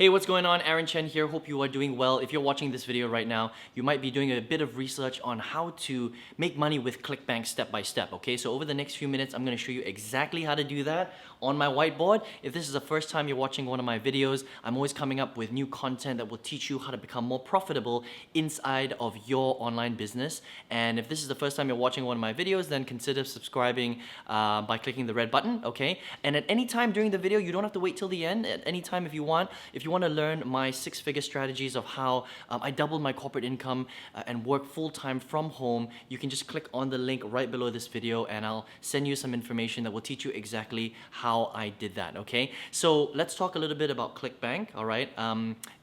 Hey, what's going on? Aaron Chen here. Hope you are doing well. If you're watching this video right now, you might be doing a bit of research on how to make money with Clickbank step by step, okay? So over the next few minutes, I'm gonna show you exactly how to do that on my whiteboard. If this is the first time you're watching one of my videos, I'm always coming up with new content that will teach you how to become more profitable inside of your online business. And if this is the first time you're watching one of my videos, then consider subscribing by clicking the red button, okay? And at any time during the video, you don't have to wait till the end. At any time if you want to learn my six-figure strategies of how I doubled my corporate income and work full-time from home, you can just click on the link right below this video and I'll send you some information that will teach you exactly how I did that, okay? So let's talk a little bit about Clickbank, all right?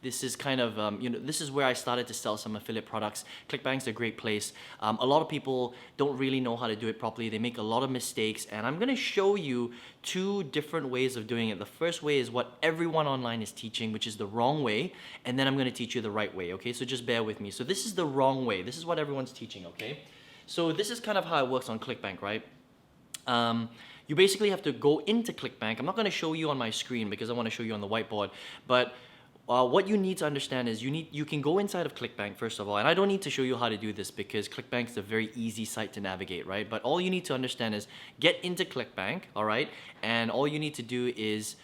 This is kind of, this is where I started to sell some affiliate products. Clickbank's a great place. A lot of people don't really know how to do it properly. They make a lot of mistakes, and I'm gonna show you two different ways of doing it. The first way is what everyone online is teaching, which is the wrong way, and then I'm gonna teach you the right way, okay? So just bear with me. So this is the wrong way. This is what everyone's teaching, okay? So this is kind of how it works on Clickbank, right? You basically have to go into Clickbank. I'm not gonna show you on my screen because I wanna show you on the whiteboard, but what you need to understand is you can go inside of Clickbank first of all, and I don't need to show you how to do this because Clickbank is a very easy site to navigate, right? But all you need to understand is get into Clickbank, all right? And all you need to do is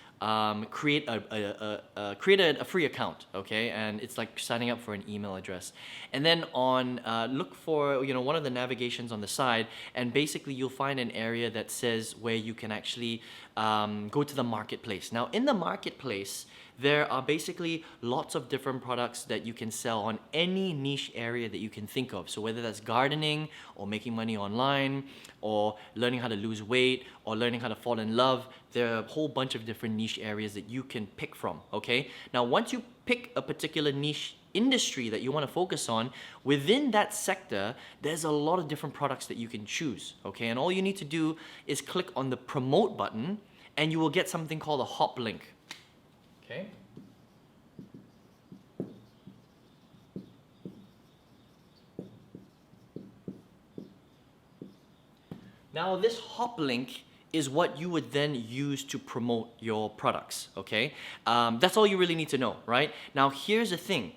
create a free account, okay? And it's like signing up for an email address. And then look for one of the navigations on the side, and basically you'll find an area that says where you can actually go to the marketplace. Now in the marketplace, there are basically lots of different products that you can sell on any niche area that you can think of. So whether that's gardening or making money online or learning how to lose weight or learning how to fall in love, there are a whole bunch of different niche areas that you can pick from, okay? Now once you pick a particular niche industry that you want to focus on, within that sector, there's a lot of different products that you can choose, okay? And all you need to do is click on the promote button and you will get something called a hop link. Okay. Now this hop link is what you would then use to promote your products, okay? That's all you really need to know, right? Now here's the thing.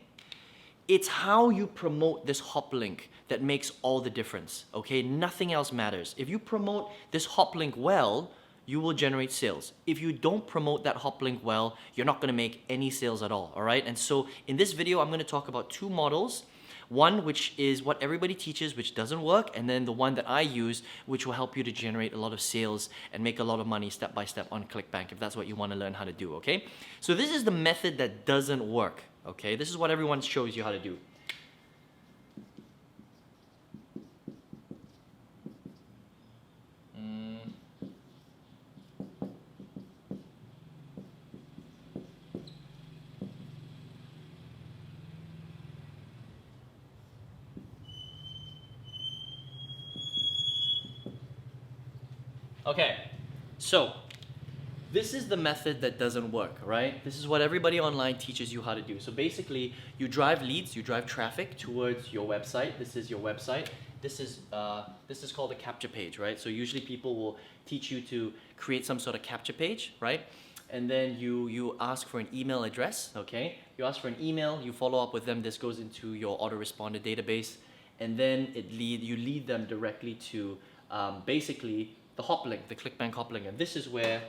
It's how you promote this hop link that makes all the difference, okay? Nothing else matters. If you promote this hop link well, you will generate sales. If you don't promote that hop link well, you're not gonna make any sales at all right? And so in this video, I'm gonna talk about two models. One, which is what everybody teaches, which doesn't work, and then the one that I use, which will help you to generate a lot of sales and make a lot of money step by step on Clickbank, if that's what you wanna learn how to do, okay? So this is the method that doesn't work, okay? This is what everyone shows you how to do. Okay, so this is the method that doesn't work, right? This is what everybody online teaches you how to do. So basically, you drive leads, you drive traffic towards your website. This is your website. This is called a capture page, right? So usually people will teach you to create some sort of capture page, right? And then you ask for an email address, okay? You ask for an email, you follow up with them. This goes into your autoresponder database, and then you lead them directly to basically the hop link, the Clickbank hop link, and this is where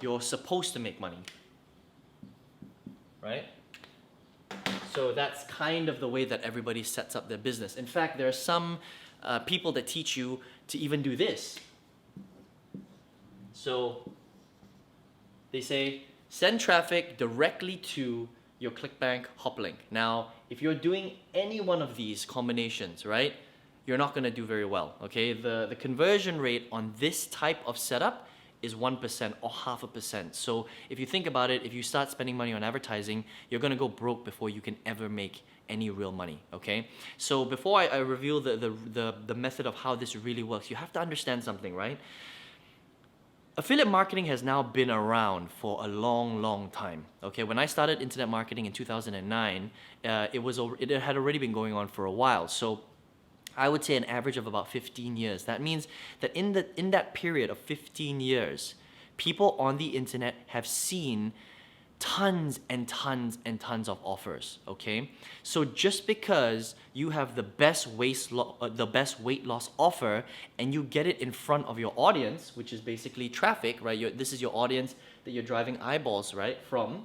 you're supposed to make money, right? So that's kind of the way that everybody sets up their business. In fact, there are some people that teach you to even do this. So they say, send traffic directly to your Clickbank hop link. Now, if you're doing any one of these combinations, right, you're not gonna do very well, okay? The conversion rate on this type of setup is 1% or 0.5%. So if you think about it, if you start spending money on advertising, you're gonna go broke before you can ever make any real money, okay? So before I reveal the method of how this really works, you have to understand something, right? Affiliate marketing has now been around for a long, long time, okay? When I started internet marketing in 2009, it had already been going on for a while. So I would say an average of about 15 years. That means that in that period of 15 years, people on the internet have seen tons and tons and tons of offers, okay? So just because you have the best weight loss offer and you get it in front of your audience, which is basically traffic, right? This is your audience that you're driving eyeballs, right, from,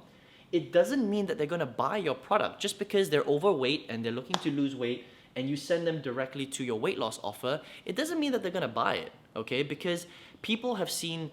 it doesn't mean that they're gonna buy your product. Just because they're overweight and they're looking to lose weight and you send them directly to your weight loss offer, it doesn't mean that they're gonna buy it, okay? Because people have seen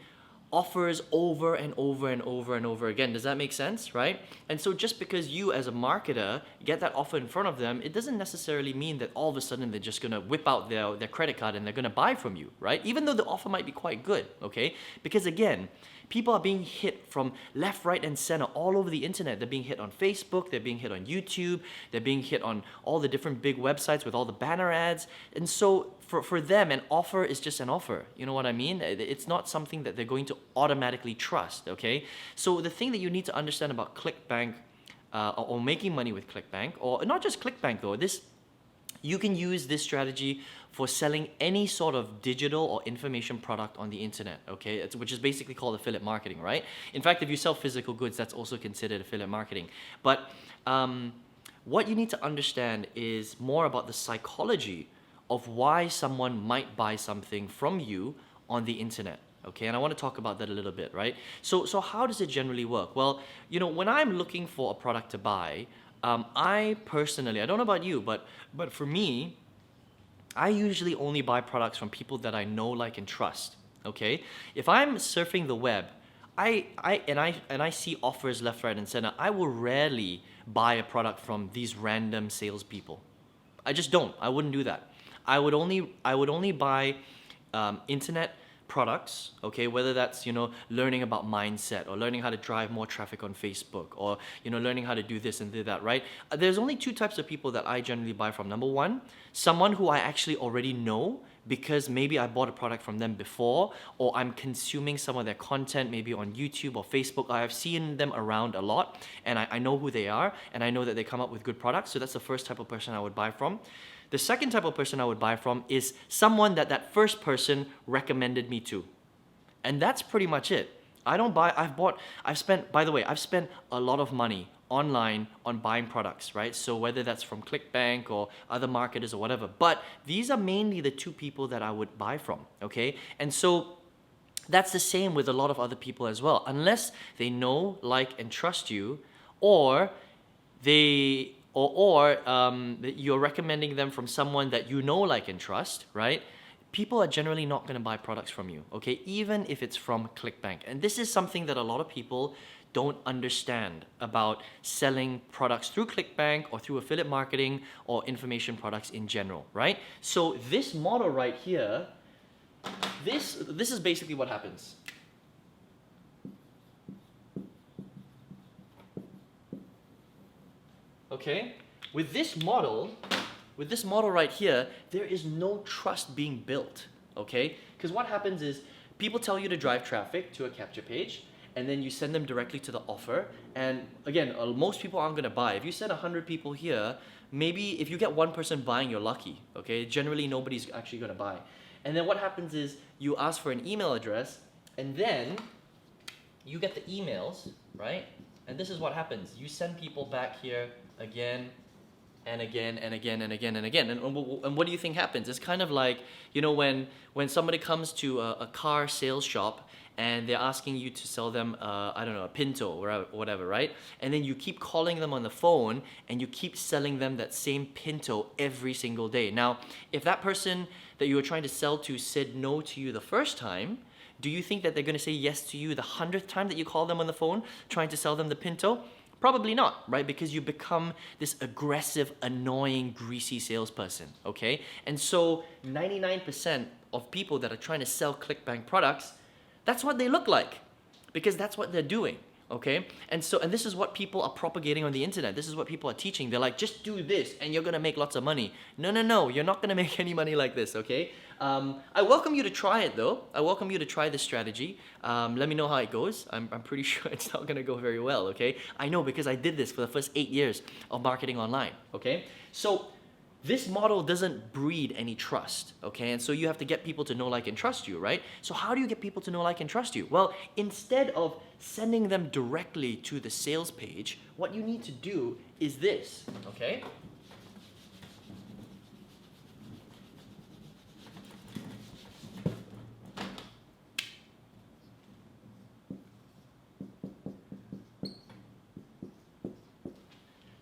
offers over and over and over and over again. Does that make sense, right? And so just because you as a marketer get that offer in front of them, it doesn't necessarily mean that all of a sudden they're just gonna whip out their credit card and they're gonna buy from you, right? Even though the offer might be quite good, okay? Because again, people are being hit from left, right, and center all over the internet. They're being hit on Facebook, they're being hit on YouTube, they're being hit on all the different big websites with all the banner ads. And so for them, an offer is just an offer. You know what I mean? It's not something that they're going to automatically trust, okay? So the thing that you need to understand about Clickbank or making money with Clickbank, or not just Clickbank though, you can use this strategy for selling any sort of digital or information product on the internet, okay? Which is basically called affiliate marketing, right? In fact, if you sell physical goods, that's also considered affiliate marketing. But what you need to understand is more about the psychology of why someone might buy something from you on the internet. Okay, and I want to talk about that a little bit, right? So how does it generally work? Well, you know, when I'm looking for a product to buy, I personally, I don't know about you, but for me, I usually only buy products from people that I know, like, and trust. Okay, if I'm surfing the web, I see offers left, right, and center, I will rarely buy a product from these random salespeople. I just don't. I wouldn't do that. I would only buy internet products, okay, whether that's, you know, learning about mindset or learning how to drive more traffic on Facebook or, you know, learning how to do this and do that, right? There's only two types of people that I generally buy from. Number one, someone who I actually already know because maybe I bought a product from them before, or I'm consuming some of their content maybe on YouTube or Facebook. I've seen them around a lot and I know who they are and I know that they come up with good products. So that's the first type of person I would buy from. The second type of person I would buy from is someone that first person recommended me to. And that's pretty much it. I've spent a lot of money online on buying products, right? So whether that's from Clickbank or other marketers or whatever, but these are mainly the two people that I would buy from, okay? And so that's the same with a lot of other people as well. Unless they know, like, and trust you, or you're recommending them from someone that you know, like, and trust, right? People are generally not going to buy products from you, okay? Even if it's from Clickbank. And this is something that a lot of people don't understand about selling products through Clickbank or through affiliate marketing or information products in general, right? So this model right here, this is basically what happens. Okay? With this model right here, there is no trust being built, okay? Because what happens is people tell you to drive traffic to a capture page, and then you send them directly to the offer. And again, most people aren't gonna buy. If you send 100 people here, maybe if you get one person buying, you're lucky, okay? Generally, nobody's actually gonna buy. And then what happens is you ask for an email address, and then you get the emails, right? And this is what happens. You send people back here again and again and again and again and again. And what do you think happens? It's kind of like, you know, when somebody comes to a car sales shop and they're asking you to sell them, I don't know, a Pinto or whatever, right? And then you keep calling them on the phone and you keep selling them that same Pinto every single day. Now, if that person that you were trying to sell to said no to you the first time, do you think that they're going to say yes to you the 100th time that you call them on the phone trying to sell them the Pinto? Probably not, right? Because you become this aggressive, annoying, greasy salesperson, okay? And so 99% of people that are trying to sell Clickbank products, that's what they look like, because that's what they're doing, okay? And this is what people are propagating on the internet. This is what people are teaching. They're like, just do this and you're gonna make lots of money. No, you're not gonna make any money like this, okay? I welcome you to try it though. I welcome you to try this strategy. Let me know how it goes. I'm pretty sure it's not gonna go very well, okay? I know, because I did this for the first 8 years of marketing online, okay? So this model doesn't breed any trust, okay? And so you have to get people to know, like, and trust you, right? So how do you get people to know, like, and trust you? Well, instead of sending them directly to the sales page, what you need to do is this, okay?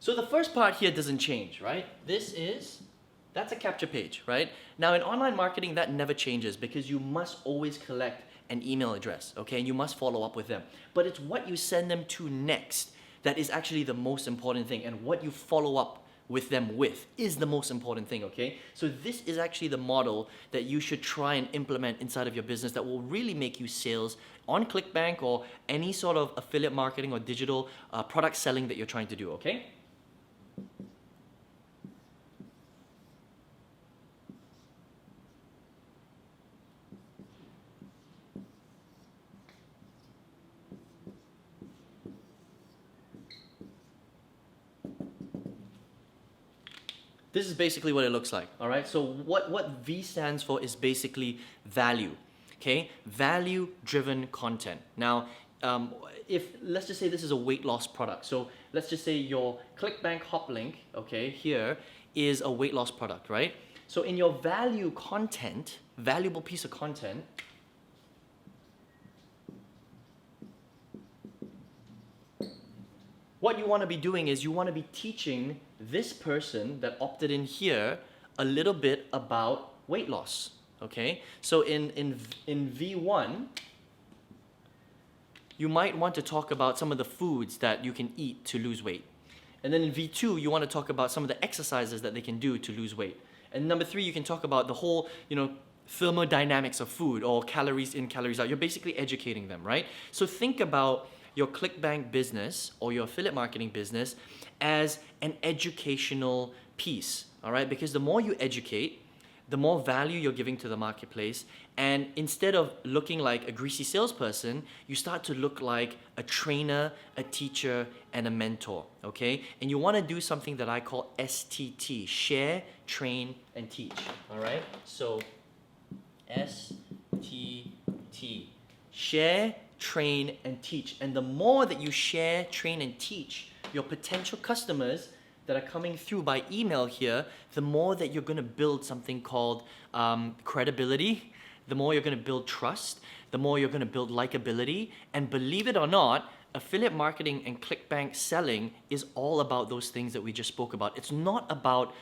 So the first part here doesn't change, right? That's a capture page, right? Now in online marketing, that never changes because you must always collect an email address, okay? And you must follow up with them. But it's what you send them to next that is actually the most important thing, and what you follow up with them with is the most important thing, okay? So this is actually the model that you should try and implement inside of your business that will really make you sales on Clickbank or any sort of affiliate marketing or digital product selling that you're trying to do, okay? This is basically what it looks like, all right? So what V stands for is basically value, okay? Value-driven content. Now, let's just say this is a weight loss product. So let's just say your Clickbank hop link, okay, here is a weight loss product, right? So in your value content, valuable piece of content, what you want to be doing is you want to be teaching this person that opted in here a little bit about weight loss, okay? So in V1, you might want to talk about some of the foods that you can eat to lose weight. And then in V2, you want to talk about some of the exercises that they can do to lose weight. And number 3, you can talk about the whole, thermodynamics of food, or calories in, calories out. You're basically educating them, right? So think about your Clickbank business or your affiliate marketing business as an educational piece, all right? Because the more you educate, the more value you're giving to the marketplace, and instead of looking like a greasy salesperson, you start to look like a trainer, a teacher, and a mentor, okay? And you want to do something that I call STT, share, train, and teach, all right? So STT, share, train, and teach. And the more that you share, train, and teach your potential customers that are coming through by email here, the more that you're going to build something called credibility, the more you're going to build trust, the more you're going to build likability. And believe it or not, affiliate marketing and Clickbank selling is all about those things that we just spoke about. It's not about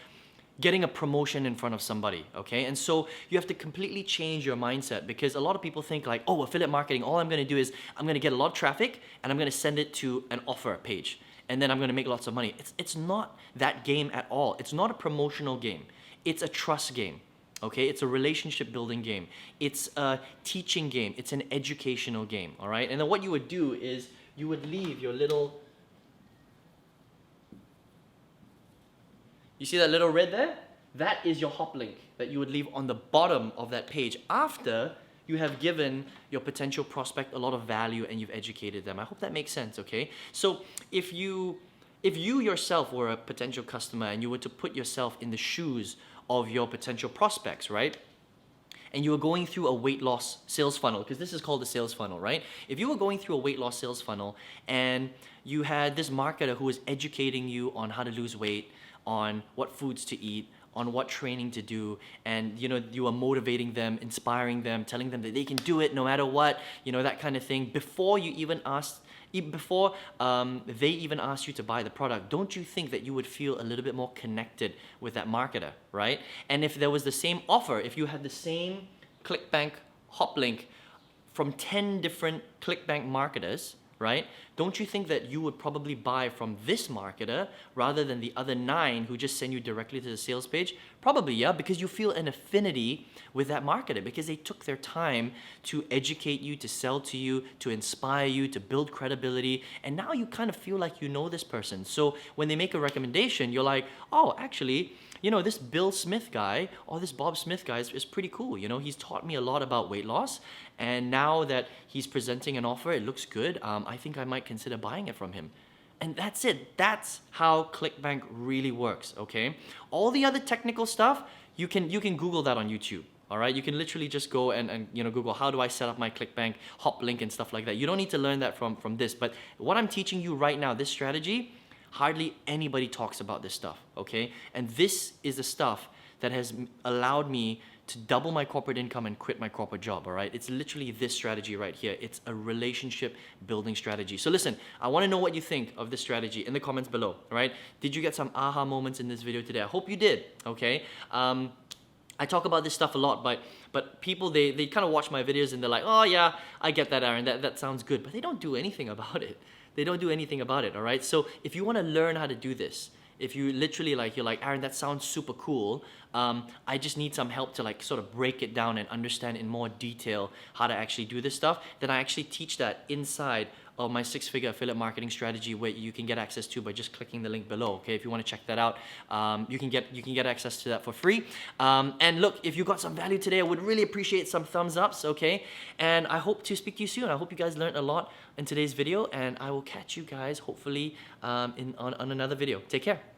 getting a promotion in front of somebody, okay? And so you have to completely change your mindset, because a lot of people think like, oh, affiliate marketing, all I'm going to do is I'm going to get a lot of traffic and I'm going to send it to an offer page, and then I'm going to make lots of money. It's not that game at all. It's not a promotional game. It's a trust game, okay? It's a relationship building game. It's a teaching game. It's an educational game, all right? And then what you would do is you would leave your little... You see that little red there? That is your hop link that you would leave on the bottom of that page after you have given your potential prospect a lot of value and you've educated them. I hope that makes sense, okay? So if you yourself were a potential customer and you were to put yourself in the shoes of your potential prospects, right? And you were going through a weight loss sales funnel, because this is called a sales funnel, right? If you were going through a weight loss sales funnel and you had this marketer who was educating you on how to lose weight, on what foods to eat, on what training to do, and you are motivating them, inspiring them, telling them that they can do it no matter what, that kind of thing, before they even ask you to buy the product, don't you think that you would feel a little bit more connected with that marketer, right? And if there was the same offer, if you had the same Clickbank hop link from 10 different Clickbank marketers, right? Don't you think that you would probably buy from this marketer rather than the other 9 who just send you directly to the sales page? Probably, yeah, because you feel an affinity with that marketer, because they took their time to educate you, to sell to you, to inspire you, to build credibility, and now you kind of feel like you know this person. So when they make a recommendation, you're like, oh, actually, this Bill Smith guy or this Bob Smith guy is pretty cool. He's taught me a lot about weight loss, and now that he's presenting an offer, it looks good. I think I might consider buying it from him. And that's it. That's how Clickbank really works, okay? All the other technical stuff, you can Google that on YouTube. All right, you can literally just go and Google how do I set up my Clickbank hop link and stuff like that. You don't need to learn that from this, but what I'm teaching you right now, this strategy, hardly anybody talks about this stuff, okay? And this is the stuff that has allowed me to double my corporate income and quit my corporate job, all right? It's literally this strategy right here. It's a relationship building strategy. So listen, I wanna know what you think of this strategy in the comments below, all right? Did you get some aha moments in this video today? I hope you did, okay? I talk about this stuff a lot, but people, they kind of watch my videos and they're like, oh yeah, I get that, Aaron, that sounds good, but they don't do anything about it. They don't do anything about it, all right? So if you want to learn how to do this, if you literally you're like, Aaron, that sounds super cool, I just need some help to like sort of break it down and understand in more detail how to actually do this stuff, then I actually teach that inside of my 6-figure affiliate marketing strategy, where you can get access to by just clicking the link below, okay? If you want to check that out, you can get access to that for free. And look, if you got some value today, I would really appreciate some thumbs ups, okay? And I hope to speak to you soon. I hope you guys learned a lot in today's video, and I will catch you guys hopefully on another video. Take care.